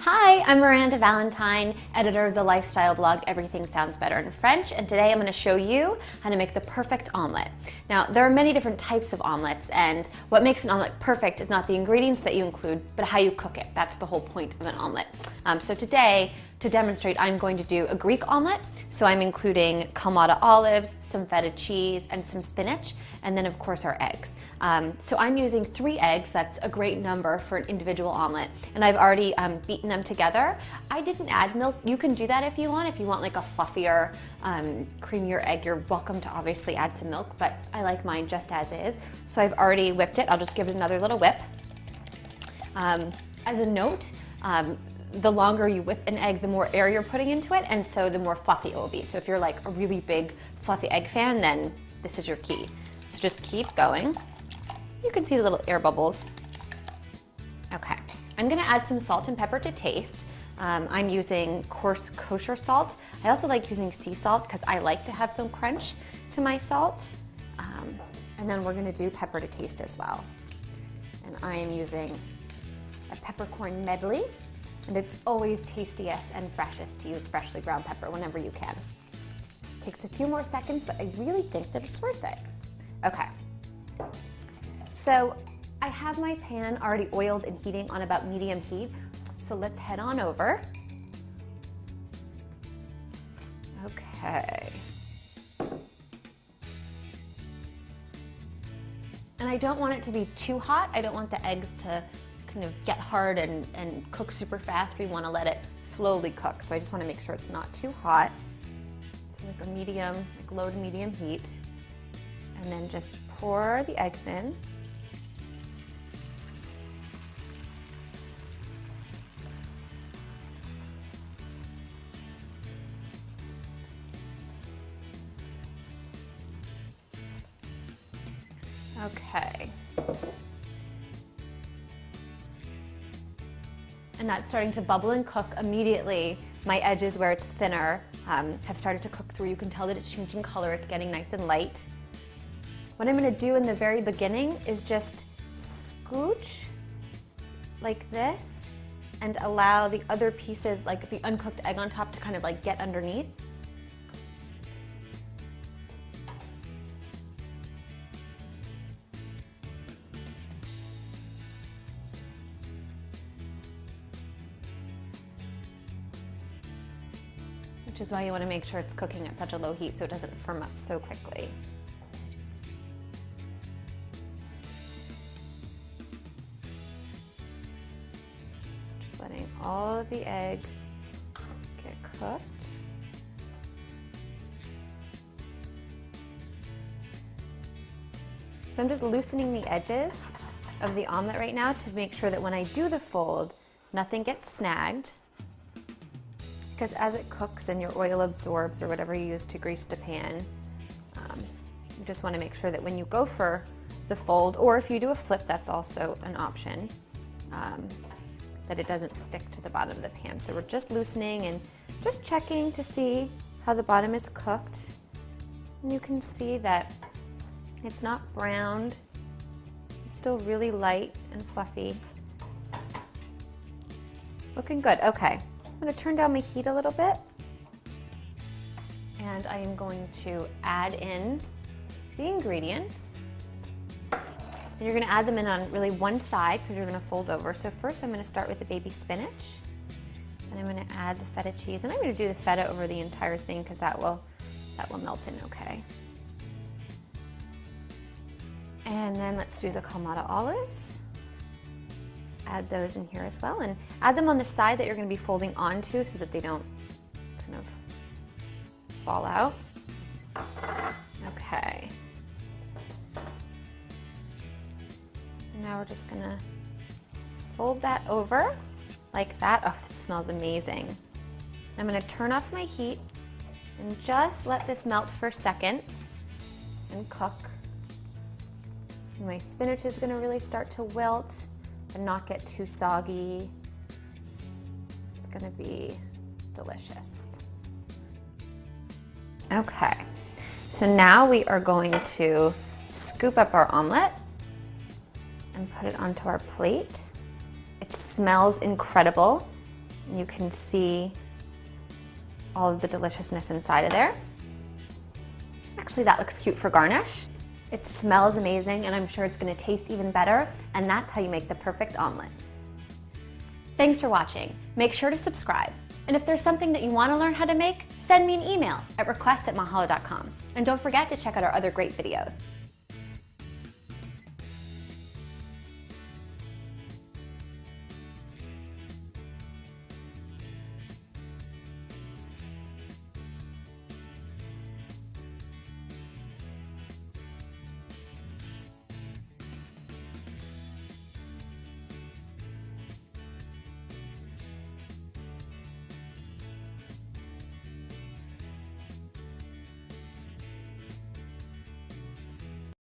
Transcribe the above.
Hi, I'm Miranda Valentine, editor of the lifestyle blog Everything Sounds Better in French, and today I'm going to show you how to make the perfect omelet. Now, there are many different types of omelets, and what makes an omelet perfect is not the ingredients that you include, but how you cook it. That's the whole point of an omelet. So today, to demonstrate, I'm going to do a Greek omelet. So I'm including Kalamata olives, some feta cheese, and some spinach, and then of course our eggs. So I'm using 3 eggs. That's a great number for an individual omelet, and I've already beaten them together. I didn't add milk. You can do that if you want. If you want like a fluffier, creamier egg, you're welcome to obviously add some milk, but I like mine just as is. So I've already whipped it. I'll just give it another little whip. As a note, the longer you whip an egg, the more air you're putting into it, and so the more fluffy it will be. So if you're like a really big fluffy egg fan, then this is your key. So just keep going. You can see the little air bubbles. Okay, I'm gonna add some salt and pepper to taste. I'm using coarse kosher salt. I also like using sea salt because I like to have some crunch to my salt. And then we're gonna do pepper to taste as well. And I am using a peppercorn medley. And it's always tastiest and freshest to use freshly ground pepper whenever you can. It takes a few more seconds, but I really think that it's worth it. Okay, so I have my pan already oiled and heating on about medium heat, so let's head on over. Okay. And I don't want it to be too hot. I don't want the eggs to kind of get hard and cook super fast. We want to let it slowly cook. So I just want to make sure it's not too hot. So like a medium, like low to medium heat. And then just pour the eggs in. Okay. And that's starting to bubble and cook immediately. My edges where it's thinner have started to cook through. You can tell that it's changing color, it's getting nice and light. What I'm gonna do in the very beginning is just scooch like this and allow the other pieces, like the uncooked egg on top, to kind of like get underneath. Which is why you want to make sure it's cooking at such a low heat so it doesn't firm up so quickly. Just letting all of the egg get cooked. So I'm just loosening the edges of the omelet right now to make sure that when I do the fold, nothing gets snagged. Because as it cooks and your oil absorbs, or whatever you use to grease the pan, you just want to make sure that when you go for the fold, or if you do a flip, that's also an option, that it doesn't stick to the bottom of the pan. So we're just loosening and just checking to see how the bottom is cooked. And you can see that it's not browned, it's still really light and fluffy. Looking good. Okay. I'm going to turn down my heat a little bit, and I am going to add in the ingredients. And you're going to add them in on really one side because you're going to fold over. So first I'm going to start with the baby spinach, and I'm going to add the feta cheese, and I'm going to do the feta over the entire thing because that will melt in okay. And then let's do the Kalamata olives. Add those in here as well, and add them on the side that you're going to be folding onto so that they don't kind of fall out. Okay. So now we're just going to fold that over like that. Oh, that smells amazing. I'm going to turn off my heat and just let this melt for a second and cook. And my spinach is going to really start to wilt and not get too soggy. It's gonna be delicious. Okay, so now we are going to scoop up our omelet and put it onto our plate. It smells incredible. You can see all of the deliciousness inside of there. Actually, that looks cute for garnish. It smells amazing, and I'm sure it's gonna taste even better, and that's how you make the perfect omelet. Thanks for watching. Make sure to subscribe. And if there's something that you wanna learn how to make, send me an email at requests@mahalo.com. And don't forget to check out our other great videos.